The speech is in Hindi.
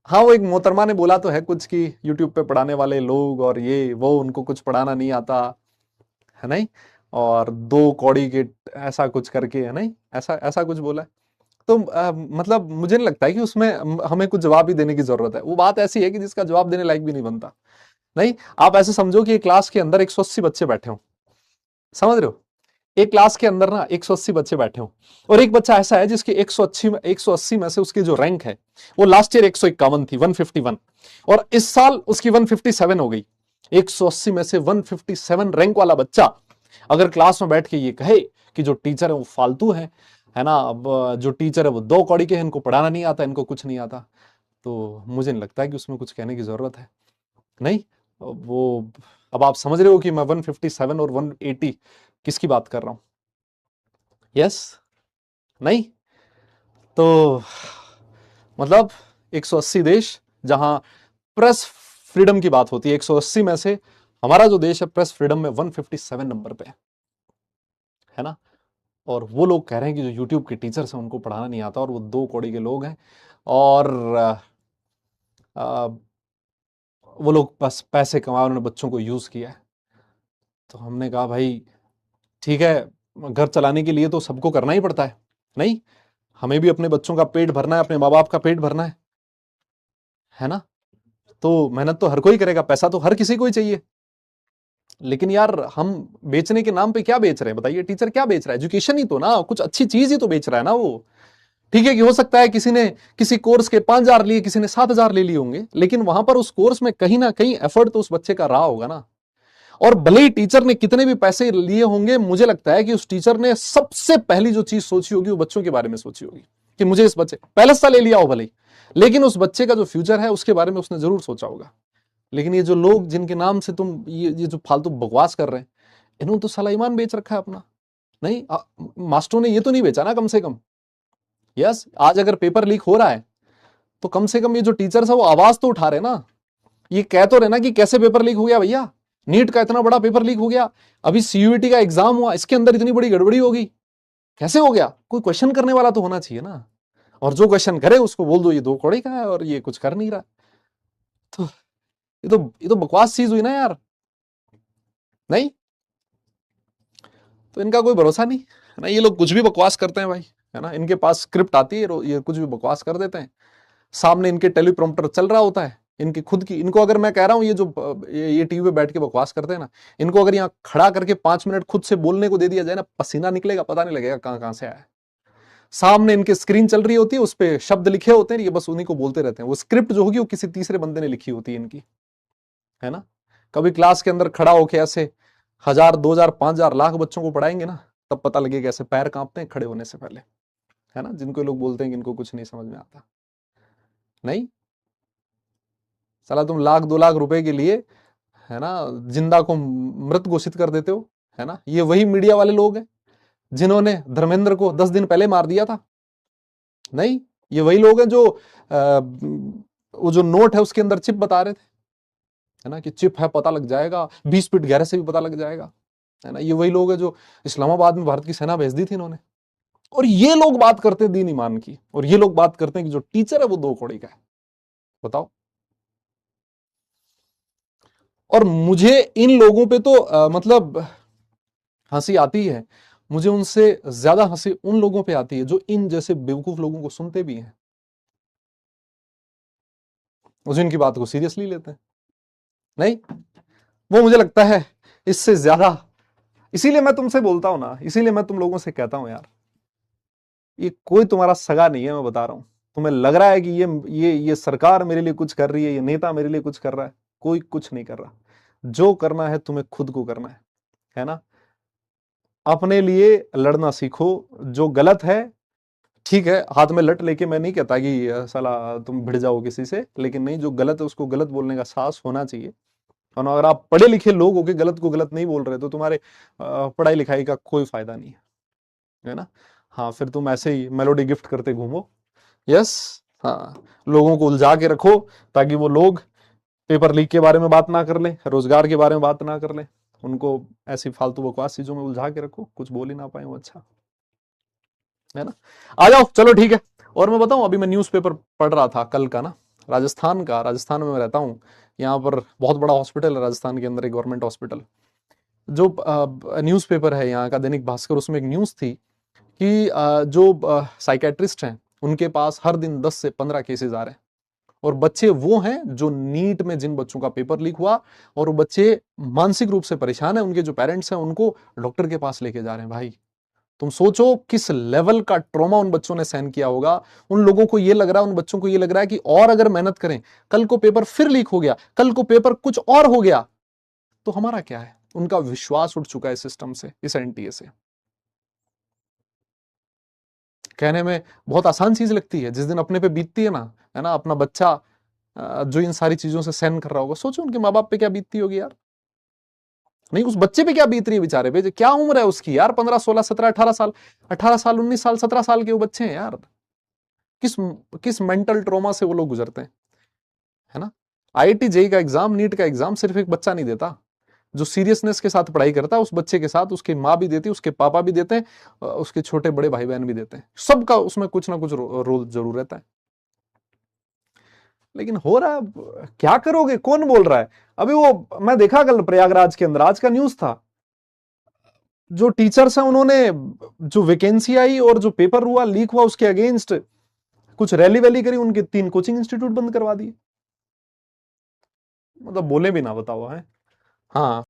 हाँ, वो एक मोहतरमा ने बोला तो है कुछ कि यूट्यूब पे पढ़ाने वाले लोग और ये वो उनको कुछ पढ़ाना नहीं आता है नहीं, और दो कौड़ी के ऐसा कुछ करके है नहीं, ऐसा ऐसा कुछ बोला है। तो मतलब मुझे नहीं लगता है कि उसमें हमें कुछ जवाब भी देने की जरूरत है। वो बात ऐसी है कि जिसका जवाब देने लायक भी नहीं बनता। नहीं, आप ऐसे समझो कि एक क्लास के अंदर 180 बच्चे बैठे हो, समझ रहे हो? एक क्लास के अंदर ना 180 बच्चे बैठे हो, और एक बच्चा ऐसा है जिसके 180 में से उसकी जो रैंक है वो लास्ट ईयर 151 थी, 151, और इस साल उसकी 157 हो गई। 180 में से 157 रैंक वाला बच्चा अगर क्लास में बैठ के ये कहे कि जो टीचर है वो फालतू है ना, अब जो टीचर है वो दो कौड़ी के हैं, इनको पढ़ाना नहीं आता, इनको कुछ नहीं आता, तो मुझे नहीं लगता है कि उसमें कुछ कहने की जरूरत है। नहीं, वो अब आप समझ रहे हो कि मैं 157 और 180 किसकी बात कर रहा हूं? यस? नहीं? तो मतलब 180 देश जहां प्रेस फ्रीडम की बात होती है, 180 में से हमारा जो देश है प्रेस फ्रीडम में 157 नंबर पे है ना, और वो लोग कह रहे हैं कि जो यूट्यूब के टीचर्स हैं उनको पढ़ाना नहीं आता और वो दो कौड़ी के लोग हैं, और आ, वो लोग बस पैसे कमा, उन्होंने बच्चों को यूज किया है। तो हमने कहा भाई ठीक है, घर चलाने के लिए तो सबको करना ही पड़ता है, नहीं, हमें भी अपने बच्चों का पेट भरना है, अपने माँ बाप का पेट भरना है ना, तो मेहनत तो हर कोई करेगा, पैसा तो हर किसी को ही चाहिए। लेकिन यार हम बेचने के नाम पे क्या बेच रहे हैं बताइए? टीचर क्या बेच रहा है? एजुकेशन ही तो ना, कुछ अच्छी चीज ही तो बेच रहा है ना वो। ठीक है कि हो सकता है किसी ने किसी कोर्स के 5,000 लिए, किसी ने 7,000 ले लिए होंगे, लेकिन वहां पर उस कोर्स में कहीं ना कहीं एफर्ट तो उस बच्चे का रहा होगा ना। और भले ही टीचर ने कितने भी पैसे लिए होंगे, मुझे लगता है कि उस टीचर ने सबसे पहली जो चीज सोची होगी वो बच्चों के बारे में सोची होगी, कि मुझे इस बच्चे, पहले सा ले लिया हो भले ही, लेकिन उस बच्चे का जो फ्यूचर है उसके बारे में उसने जरूर सोचा होगा। लेकिन ये जो लोग जिनके नाम से तुम ये जो फालतू बकवास कर रहे हैं, इन्होंने तो साला ईमान बेच रखा है अपना। नहीं, मास्टरों ने ये तो नहीं बेचा ना कम से कम। यस, आज अगर पेपर लीक हो रहा है तो कम से कम ये जो टीचर्स है वो आवाज तो उठा रहे ना, ये कह तो रहे ना कि कैसे पेपर लीक हो गया भैया, नीट का इतना बड़ा पेपर लीक हो गया, अभी सीयूईटी का एग्जाम हुआ, इसके अंदर इतनी बड़ी गड़बड़ी होगी, कैसे हो गया? कोई क्वेश्चन करने वाला तो होना चाहिए ना, और जो क्वेश्चन करे उसको बोल दो ये दो कौड़ी का है और ये कुछ कर नहीं रहा। तो ये तो बकवास चीज हुई ना यार। नहीं, तो इनका कोई भरोसा नहीं है ना, ये लोग कुछ भी बकवास करते हैं भाई, है ना, इनके पास स्क्रिप्ट आती है, ये कुछ भी बकवास कर देते हैं, सामने इनके टेलीप्रॉम्प्टर चल रहा होता है, इनकी खुद की, इनको अगर मैं कह रहा हूं ये जो ये टीवी पे बैठ के बकवास करते हैं ना, इनको अगर यहाँ खड़ा करके 5 मिनट खुद से बोलने को दे दिया जाए ना, पसीना निकलेगा, पता नहीं लगेगा कहां कहां से आया है। सामने इनके स्क्रीन चल रही होती है, उस पर शब्द लिखे होते हैं, ये बस उन्हीं को बोलते रहते हैं, वो स्क्रिप्ट जो होगी वो किसी तीसरे बंदे ने लिखी होती है इनकी, है ना। कभी क्लास के अंदर खड़ा होके ऐसे 1,000 2,000 5,000 लाख बच्चों को पढ़ाएंगे ना, तब पता लगेगा ऐसे पैर कांपते हैं खड़े होने से पहले, है ना, जिनको लोग बोलते हैं कि इनको कुछ नहीं समझ में आता। नहीं, साला तुम 1,00,000 2,00,000 रुपए के लिए, है ना, जिंदा को मृत घोषित कर देते हो, है ना। ये वही मीडिया वाले लोग हैं जिन्होंने धर्मेंद्र को 10 दिन पहले मार दिया था। नहीं, ये वही लोग हैं जो वो जो नोट है उसके अंदर चिप बता रहे थे, है ना, कि चिप है पता लग जाएगा, 20 फीट गहरे से भी पता लग जाएगा, है ना। ये वही लोग हैं जो इस्लामाबाद में भारत की सेना भेज दी थी इन्होंने, और ये लोग बात करते हैं दीन ईमान की, और ये लोग बात करते हैं कि जो टीचर है वो दो कौड़ी का है। बताओ। और मुझे इन लोगों पे तो मतलब हंसी आती है, मुझे उनसे ज्यादा हंसी उन लोगों पे आती है जो इन जैसे बेवकूफ लोगों को सुनते भी हैं, मुझे इनकी बात को सीरियसली लेते हैं। नहीं, वो मुझे लगता है इससे ज्यादा, इसीलिए मैं तुमसे बोलता हूं ना, इसीलिए मैं तुम लोगों से कहता हूं यार, ये कोई तुम्हारा सगा नहीं है, मैं बता रहा हूं। तुम्हें लग रहा है कि ये सरकार मेरे लिए कुछ कर रही है, ये नेता मेरे लिए कुछ कर रहा है, कोई कुछ नहीं कर रहा। जो करना है तुम्हें खुद को करना है ना। अपने लिए लड़ना सीखो, जो गलत है, ठीक है, हाथ में लट लेके मैं नहीं कहता कि साला तुम भिड़ जाओ किसी से, लेकिन नहीं, जो गलत है उसको गलत बोलने का साहस होना चाहिए। और अगर आप पढ़े लिखे लोग हो के गलत को गलत नहीं बोल रहे तो तुम्हारे पढ़ाई लिखाई का कोई फायदा नहीं है ना। हाँ, फिर तुम ऐसे ही मेलोडी गिफ्ट करते घूमो। यस। हाँ, लोगों को उलझा के रखो ताकि वो लोग पेपर लीक के बारे में बात ना कर लें, रोजगार के बारे में बात ना कर लें, उनको ऐसी फालतू बकवास चीजों में उलझा के रखो, कुछ बोल ही ना पाए वो, अच्छा, है ना। आ जाओ, चलो ठीक है। और मैं बताऊं, अभी मैं न्यूज़पेपर पढ़ रहा था कल का ना, राजस्थान में मैं रहता हूँ, यहाँ पर बहुत बड़ा हॉस्पिटल है राजस्थान के अंदर, एक गवर्नमेंट हॉस्पिटल। जो न्यूज़पेपर है यहाँ का दैनिक भास्कर, उसमें एक न्यूज़ थी कि जो साइकेट्रिस्ट हैं उनके पास हर दिन 10 से 15 केसेस आ रहे हैं, और बच्चे वो हैं जो नीट में जिन बच्चों का पेपर लीक हुआ और वो बच्चे मानसिक रूप से परेशान हैं, उनके जो पेरेंट्स हैं उनको डॉक्टर के पास लेके जा रहे हैं। भाई तुम सोचो किस लेवल का ट्रॉमा उन बच्चों ने सहन किया होगा। उन लोगों को ये लग रहा है, उन बच्चों को ये लग रहा है कि और अगर मेहनत करें, कल को पेपर फिर लीक हो गया, कल को पेपर कुछ और हो गया तो हमारा क्या है। उनका विश्वास उठ चुका है सिस्टम से, इस एनटीए से। कहने में बहुत आसान चीज लगती है, जिस दिन अपने पे बीतती है ना, है ना, अपना बच्चा जो इन सारी चीजों से सहन कर रहा होगा, सोचो उनके माँ बाप पे क्या बीतती होगी यार। नहीं, उस बच्चे पे क्या बीत रही है बेचारे पे, क्या उम्र है उसकी यार, 15 16 17 18 साल, 18 साल 19 साल 17 साल के वो बच्चे हैं यार। किस किस मेंटल ट्रॉमा से वो लोग गुजरते हैं, है ना। आईआईटी जेई का एग्जाम, नीट का एग्जाम सिर्फ एक बच्चा नहीं देता। जो सीरियसनेस के साथ पढ़ाई करता है उस बच्चे के साथ उसकी माँ भी देती है, उसके पापा भी देते हैं, उसके छोटे बड़े भाई बहन भी देते हैं, सबका उसमें कुछ ना कुछ रोल जरूर रहता है। लेकिन हो रहा है, क्या करोगे, कौन बोल रहा है। अभी वो मैं देखा कल प्रयागराज के अंदर, आज का न्यूज था, जो टीचर्स हैं उन्होंने, जो वैकेंसी आई और जो पेपर हुआ लीक हुआ उसके अगेंस्ट कुछ रैली वैली करी, उनके 3 कोचिंग इंस्टीट्यूट बंद करवा दिए। मतलब बोले भी ना, बताओ है। हाँ।